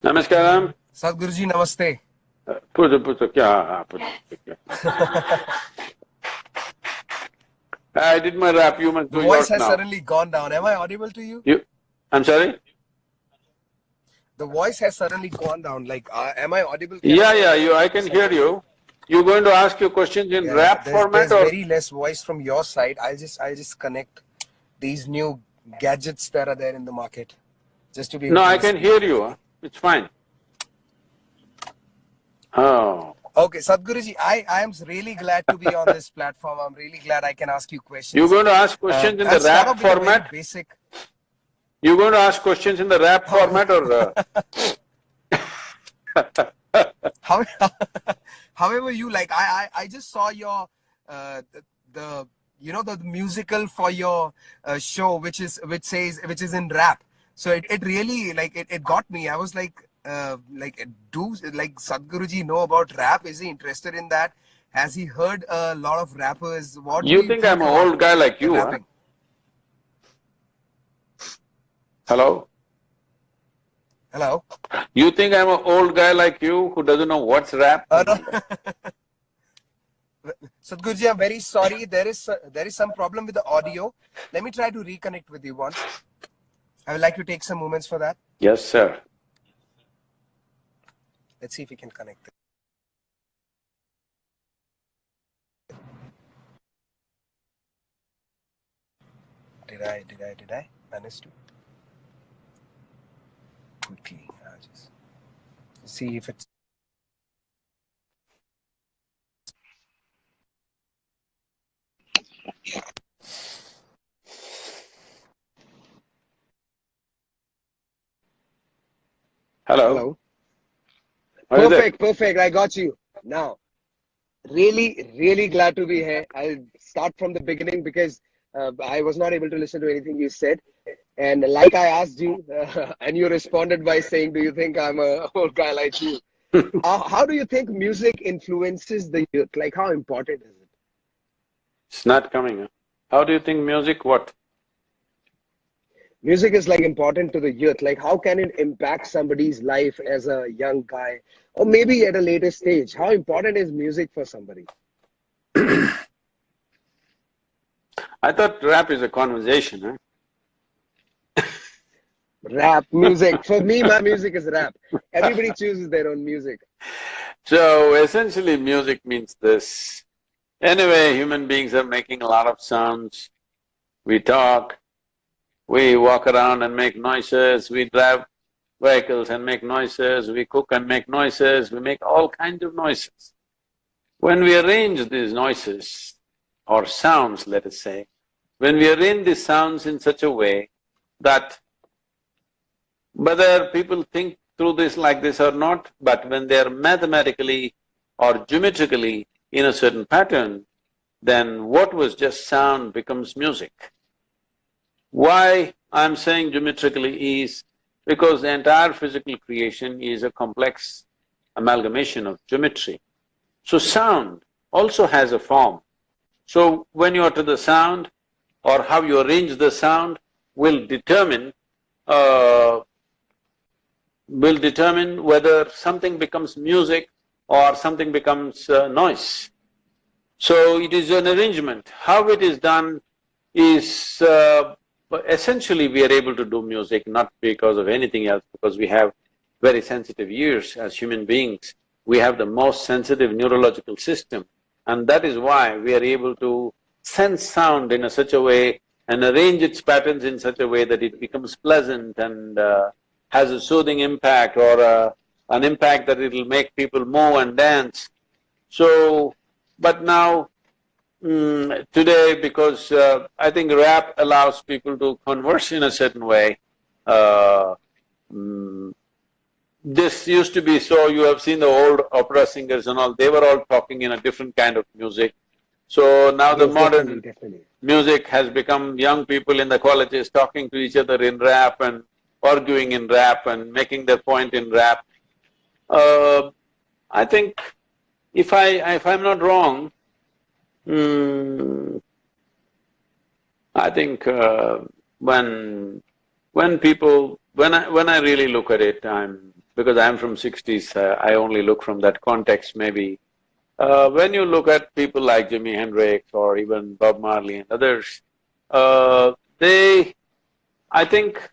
Namaskaram. Sadhguru ji, namaste. पूछो क्या पूछो क्या I did my rap, you must The do yours voice has now. suddenly gone down. Am I audible to you? I'm sorry? The voice has suddenly gone down. Like, am I audible? Can I Yeah, know yeah, about I it for can some hear time? you. You going to ask your questions in Yeah. rap There's format there's or… very less voice from your side. I'll just connect these new gadgets that are there in the market, just to be No, able to I listen can to you hear you, clearly. it's fine. Oh, Okay, Sadhguruji, I am really glad to be on this platform. I'm really glad I can ask you you questions. going to ask questions in I'll the start rap off with a very format? basic. You going to ask questions in the rap Oh, format or… how, however you like. I just saw your the the musical for your show, which is in rap. So it really it got me. I was do like Sadhguruji know about rap? Is he interested in that? Has he heard a lot of rappers? What do You you think I'm think an about old guy like the you, huh? rapping? Hello? Hello. You think I'm an old guy like you who doesn't know what's rap? No. Sadhguruji, I'm very sorry. There is some problem with the audio. Let me try to reconnect with you once. I would like to take some moments for that. Yes, sir. Let's see if we can connect. Did I manage to quickly just see if it's… Hello? Hello. Are you there? Perfect. I got you now. Really glad to be here. I'll start from the beginning because I was not able to listen to anything you said. And like I asked you, and you responded by saying, "Do you think I'm a old guy like you?" How do you think music influences the youth? Like, how important is it? It's not coming, huh? How do you think music what? Music is like important to the youth. Like, how can it impact somebody's life as a young guy, or maybe at a later stage? How important is music for somebody? I thought rap is a conversation, huh? Rap music. For me, my music is rap. Everybody chooses their own music. So essentially music means this. Anyway, human beings are making a lot of sounds. We talk, we walk around and make noises, we drive vehicles and make noises, we cook and make noises, we make all kinds of noises. When we arrange these noises, or sounds, let us say, when we arrange these sounds in such a way that whether people think through this like this or not, but when they are mathematically or geometrically in a certain pattern, then what was just sound becomes music. Why I'm saying geometrically is because the entire physical creation is a complex amalgamation of geometry. So sound also has a form. So when you utter the sound or how you arrange the sound will determine uh, whether something becomes music or something becomes noise. So it is an arrangement. How it is done is essentially we are able to do music not because of anything else, because we have very sensitive ears as human beings. We have the most sensitive neurological system, and that is why we are able to sense sound in such a way and arrange its patterns in such a way that it becomes pleasant and has a soothing impact or an impact that it'll make people move and dance. So, but now today, because I think rap allows people to converse in a certain way, uh, mm, this used to be so, you have seen the old opera singers and all, they were all talking in a different kind of music. So now the Yes, modern definitely. music has become young people in the colleges talking to each other in rap and arguing in rap and making their point in rap. Uh, I think if I'm not wrong, mm, I think when people… when I really look at it, because I'm from 60s, I only look from that context maybe. When you look at people like Jimi Hendrix or even Bob Marley and others, I think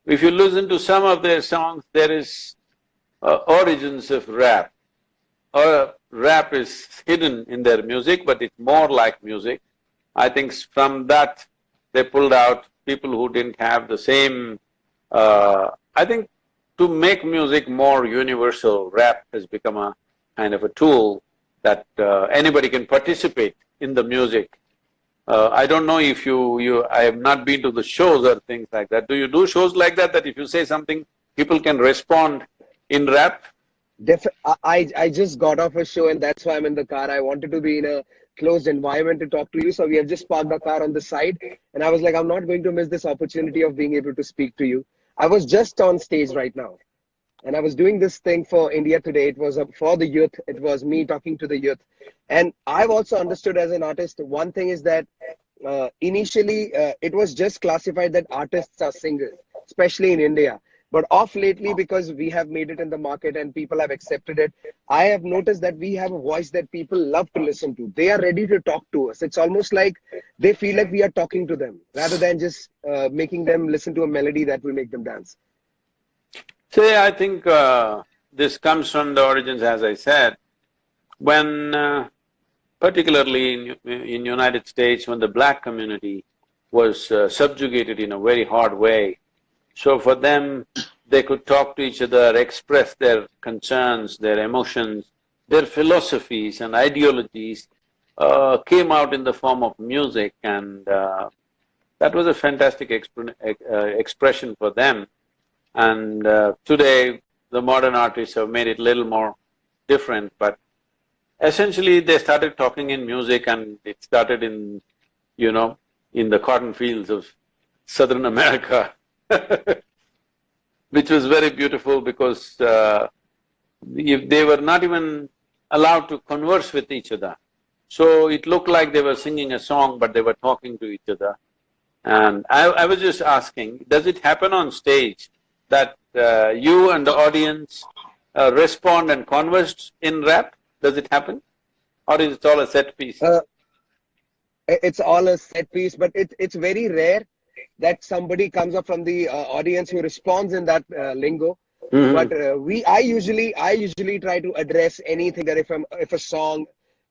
if you listen to some of their songs, there is origins of rap. Rap is hidden in their music, but it's more like music. I think from that they pulled out people who didn't have the same… I think to make music more universal, rap has become a kind of a tool that anybody can participate in the music. I don't know if I have not been to the shows or things like that. Do you do shows like that, that if you say something, people can respond in rap? I just got off a show and that's why I'm in the car. I wanted to be in a closed environment to talk to you, so we have just parked the car on the side, and I was like, I'm not going to miss this opportunity of being able to speak to you. I was just on stage right now, and I was doing this thing for India Today. It was for the youth. It was me talking to the youth. And I've also understood as an artist, one thing is that initially it was just classified that artists are singers, especially in India. But off lately, because we have made it in the market and people have accepted it, I have noticed that we have a voice that people love to listen to. They are ready to talk to us. It's almost like they feel like we are talking to them rather than just making them listen to a melody that will make them dance. See, I think this comes from the origins, as I said, when particularly in United States, when the black community was subjugated in a very hard way. So for them, they could talk to each other, express their concerns, their emotions, their philosophies and ideologies came out in the form of music, and that was a fantastic expression for them. And today, the modern artists have made it a little more different, but essentially they started talking in music, and it started in, in the cotton fields of Southern America which was very beautiful because they were not even allowed to converse with each other. So it looked like they were singing a song, but they were talking to each other. And I was just asking, does it happen on stage that you and the audience respond and converse in rap? Does it happen? Or is it all a set piece? It's all a set piece, but it's very rare that somebody comes up from the audience who responds in that lingo. But I usually try to address anything that if a song,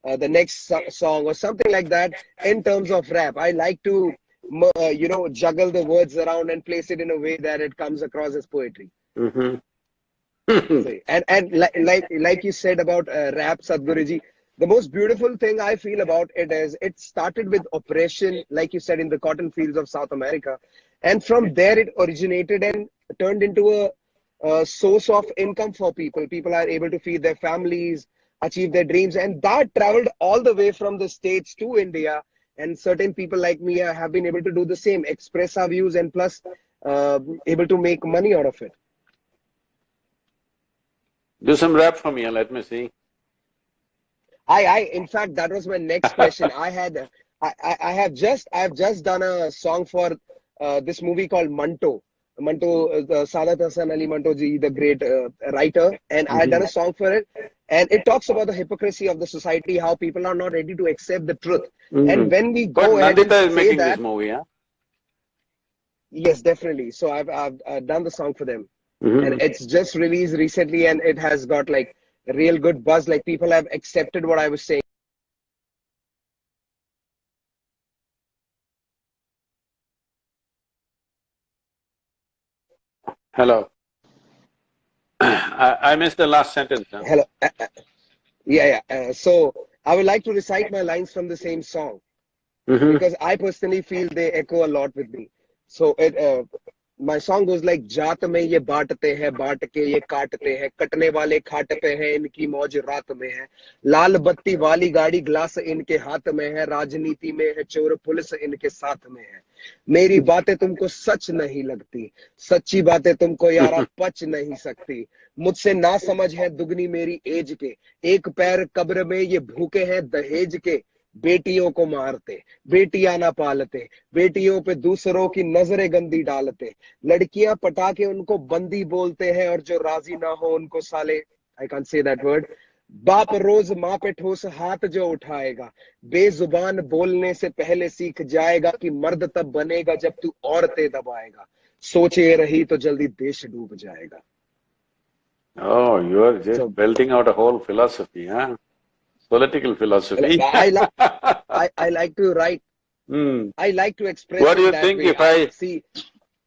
the next song or something like that, in terms of rap, I like to juggle the words around and place it in a way that it comes across as poetry. And like you said about rap, Sadhguruji, the most beautiful thing I feel about it is it started with oppression, like you said, in the cotton fields of South America. And from there it originated and turned into a source of income for people. People are able to feed their families, achieve their dreams. And that traveled all the way from the States to India. And certain people like me have been able to do the same, express our views, and plus able to make money out of it. Do some rap for me, let me see. In fact, that was my next question. I have just done a song for this movie called Manto. Sadat Hasan Ali Manto ji, the great writer, and I had done a song for it, and it talks about the hypocrisy of the society, how people are not ready to accept the truth. And when we go ahead and Nandita is making that, this movie, huh? Yes, definitely. So I've done the song for them, and it's just released recently, and it has got like a real good buzz. Like people have accepted what I was saying. Hello. I missed the last sentence. Huh? Hello. So I would like to recite my lines from the same song because I personally feel they echo a lot with me. So my song goes like, जात में ये बांटते हैं, बांट के ये काटते हैं, कटने वाले खाट पे हैं, इनकी मौज रात में है, लाल बत्ती वाली गाड़ी ग्लास इनके हाथ में है, राजनीति में है चोर पुलिस इनके साथ में है, मेरी बातें तुमको सच नहीं लगती, सच्ची बातें तुमको यारा पच नहीं सकती, मुझसे ना समझ है दुगनी मेरी एज के, एक पैर कब्र में ये भूखे हैं दहेज के, बेटियों को मारते, बेटियां ना पालते, बेटियों पे दूसरों की नजरें गंदी डालते, लड़कियां पटा के उनको बंदी बोलते हैं और जो राजी ना हो उनको साले, I can't say that word, बाप रोज माँ पे ठोस हाथ जो उठाएगा, बेजुबान बोलने से पहले सीख जाएगा कि मर्द तब बनेगा जब तू औरतें दबाएगा, सोचे रही तो जल्दी देश डूब जाएगा. Oh, you are just So belting out a whole philosophy, huh? Political philosophy. I like to write. Hmm. I like to express What do it you that think way. if I… See,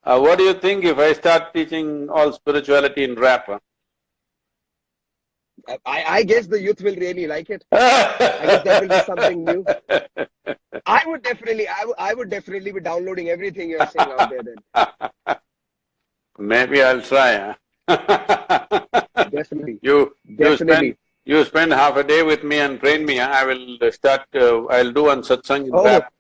what do you think if I start teaching all spirituality in rap, huh? I guess the youth will really like it. I guess that will be something new. I would definitely be downloading everything you're saying out there then. Maybe I'll try, huh? Definitely. You Definitely. spend half a day with me and train me, huh? I will start… I'll do one satsang in Oh, rap.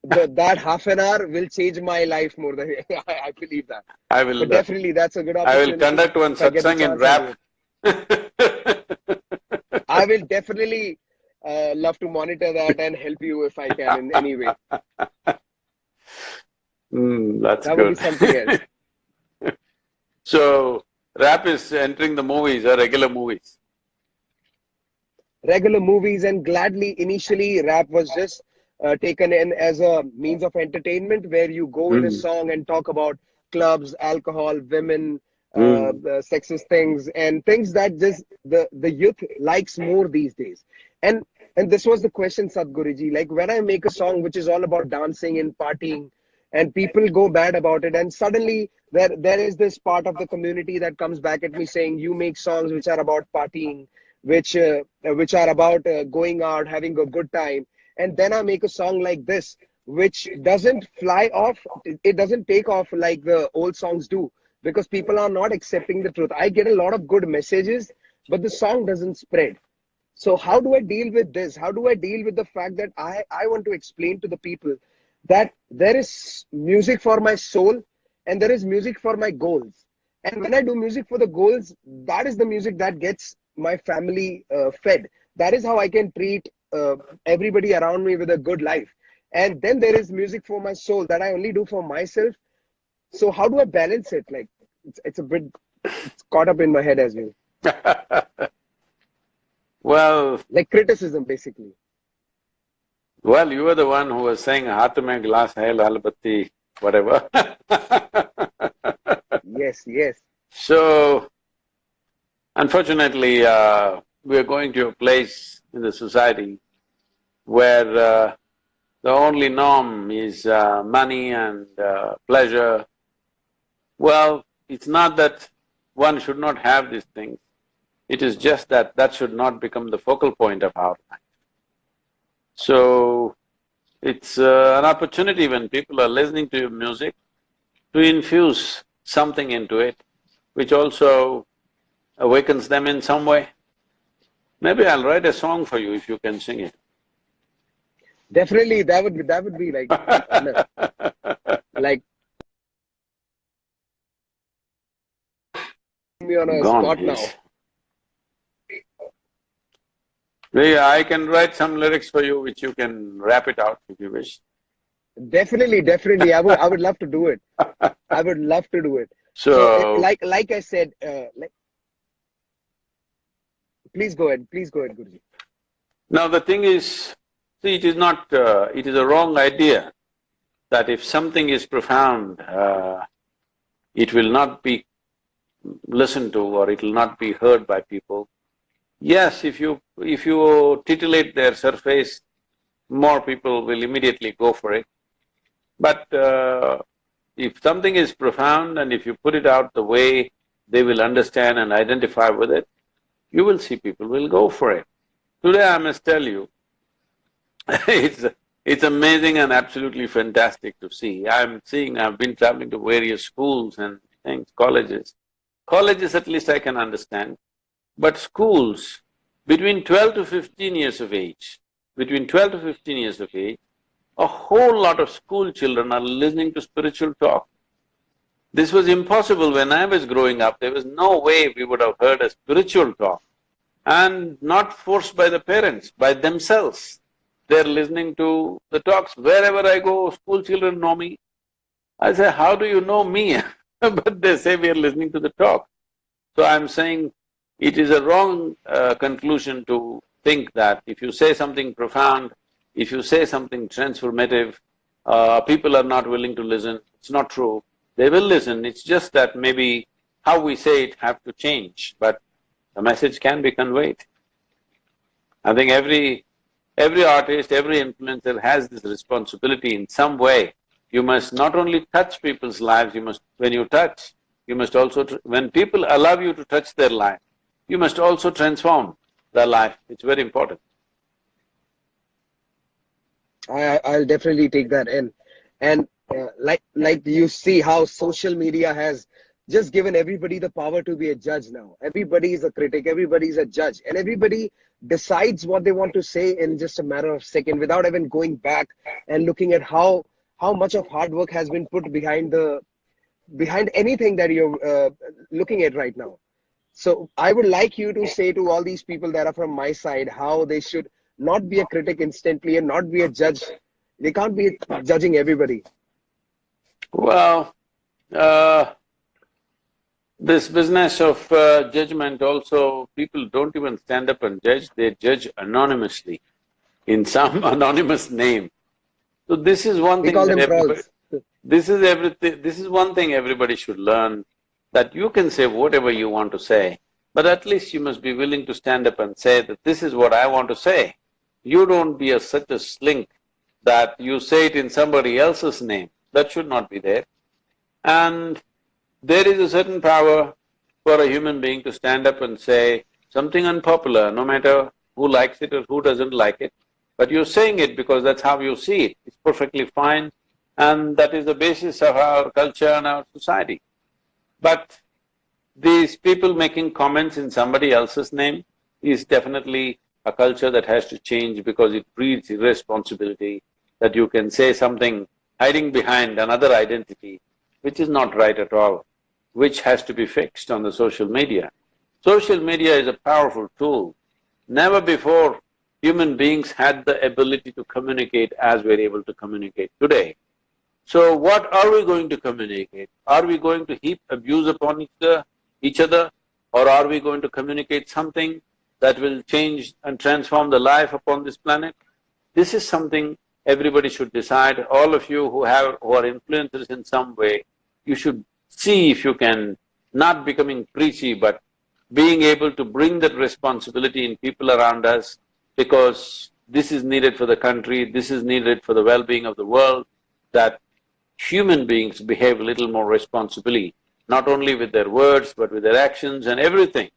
that half an hour will change my life more than I believe that. I will… But definitely, that's a good I opportunity. will conduct one If I get the satsang in chance, I'll do rap. it. I will definitely love to monitor that and help you if I can in any way. That's That good. would be something else. So, rap is entering the movies or regular movies? Regular movies, and gladly initially rap was just taken in as a means of entertainment where you go with a song and talk about clubs, alcohol, women, sexist things, and things that just the youth likes more these days. And this was the question, Sadhguruji, like when I make a song which is all about dancing and partying, and people go mad about it, and suddenly there is this part of the community that comes back at me saying, you make songs which are about partying, which are about going out, having a good time, and then I make a song like this which doesn't fly off, it doesn't take off like the old songs do, because people are not accepting the truth. I get a lot of good messages, but the song doesn't spread. So how do I deal with this? How do I deal with the fact that I want to explain to the people that there is music for my soul and there is music for my goals. And when I do music for the goals, that is the music that gets my family fed. That is how I can treat everybody around me with a good life. And then there is music for my soul that I only do for myself. So how do I balance it? Like it's a bit it's caught up in my head as well. Well… Like criticism, basically. Well, you were the one who was saying, "Haath mein glass hai, lal batti," whatever. Yes, yes. So, unfortunately, we are going to a place in the society where the only norm is money and pleasure. Well, it's not that one should not have these things. It is just that that should not become the focal point of our life. So, it's an opportunity when people are listening to your music to infuse something into it, which also awakens them in some way. Maybe I'll write a song for you if you can sing it. Definitely, that would be like like me on a Gone, spot now. yes. Yeah, I can write some lyrics for you which you can rap it out if you wish. Definitely, definitely. I would love to do it. I would love to do it. So, like I said, please go ahead, Guruji. now the thing is, see, it is not… it is a wrong idea that if something is profound, it will not be listened to or it will not be heard by people. Yes, if you titillate their surface, more people will immediately go for it. But if something is profound and if you put it out the way they will understand and identify with it, you will see people will go for it. Today I must tell you, it's amazing and absolutely fantastic to see. I've been traveling to various schools and things, colleges. Colleges at least I can understand. But schools, between 12 to 15 years of age, a whole lot of school children are listening to spiritual talk. This was impossible when I was growing up. There was no way we would have heard a spiritual talk and not forced by the parents, by themselves. They're listening to the talks. Wherever I go, school children know me. I say, how do you know me? But they say we are listening to the talk. So I'm saying it is a wrong conclusion to think that if you say something profound, if you say something transformative, people are not willing to listen. It's not true. They will listen, it's just that maybe how we say it have to change, but the message can be conveyed. I think every artist, every influencer has this responsibility in some way. You must not only touch people's lives, when you touch, you must also… when people allow you to touch their life, you must also transform their life. It's very important. I'll definitely take that in. And like you see how social media has just given everybody the power to be a judge now. Everybody is a critic, everybody is a judge, and everybody decides what they want to say in just a matter of second without even going back and looking at how much of hard work has been put behind anything that you're looking at right now. So I would like you to say to all these people that are from my side how they should not be a critic instantly and not be a judge. They can't be judging everybody. Well, this business of judgment also, people don't even stand up and judge, they judge anonymously in some anonymous name. So this is one thing that everybody… this is one thing everybody should learn, that you can say whatever you want to say, but at least you must be willing to stand up and say that this is what I want to say. You don't be such a slink that you say it in somebody else's name. That should not be there. And there is a certain power for a human being to stand up and say something unpopular, no matter who likes it or who doesn't like it, but you're saying it because that's how you see it. It's perfectly fine, and that is the basis of our culture and our society. But these people making comments in somebody else's name is definitely a culture that has to change, because it breeds irresponsibility, that you can say something hiding behind another identity, which is not right at all, which has to be fixed on the social media. Social media is a powerful tool. Never before human beings had the ability to communicate as we're able to communicate today. So what are we going to communicate? Are we going to heap abuse upon each other, or are we going to communicate something that will change and transform the life upon this planet? This is something everybody should decide. All of you who are influencers in some way, you should see if you can, not becoming preachy, but being able to bring that responsibility in people around us, because this is needed for the country, this is needed for the well-being of the world, that human beings behave a little more responsibly, not only with their words, but with their actions and everything.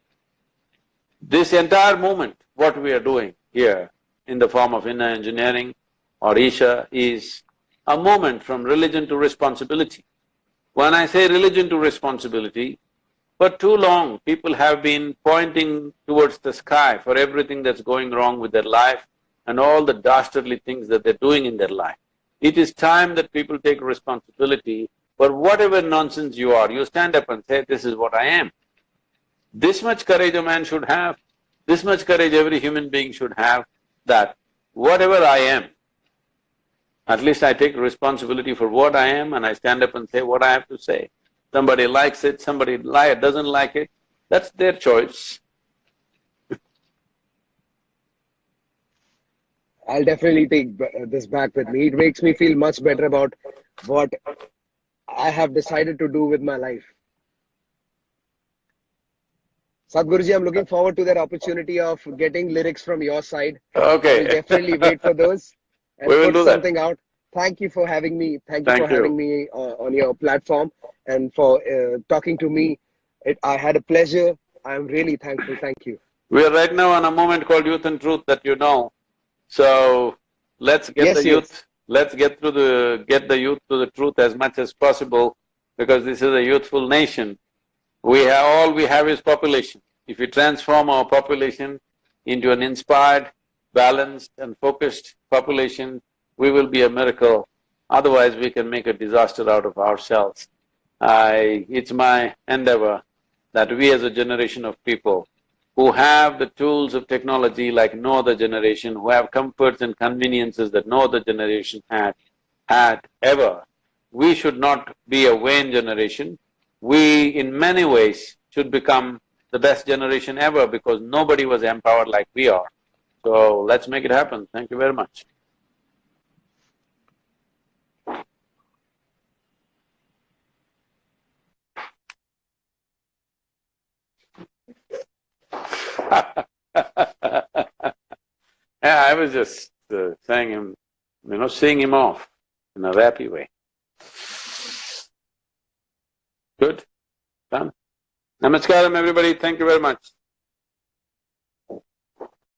This entire movement, what we are doing here in the form of inner engineering or Isha, is a movement from religion to responsibility. When I say religion to responsibility, for too long people have been pointing towards the sky for everything that's going wrong with their life and all the dastardly things that they're doing in their life. It is time that people take responsibility for whatever nonsense you are. You stand up and say, this is what I am. This much courage a man should have, this much courage every human being should have, that whatever I am, at least I take responsibility for what I am and I stand up and say what I have to say. Somebody likes it, somebody doesn't like it, that's their choice. I'll definitely take this back with me. It makes me feel much better about what I have decided to do with my life. Sadhguruji, I'm looking forward to that opportunity of getting lyrics from your side. Okay. I will definitely wait for those and we will put do something that. out. Thank you for having me. Thank you Thank for you. having me on your platform and for talking to me. I had a pleasure. I'm really thankful. Thank you. We are right now on a movement called Youth and Truth that you know. So let's get the youth, let's get the youth to the truth as much as possible, because this is a youthful nation. All we have is population. If we transform our population into an inspired, balanced and focused population, we will be a miracle. Otherwise, we can make a disaster out of ourselves. It's my endeavor that we as a generation of people who have the tools of technology like no other generation, who have comforts and conveniences that no other generation had ever. We should not be a vain generation. We, in many ways, should become the best generation ever because nobody was empowered like we are. So let's make it happen. Thank you very much. Yeah, I was just saying him, seeing him off in a happy way. Good? Done? Namaskaram everybody, thank you very much.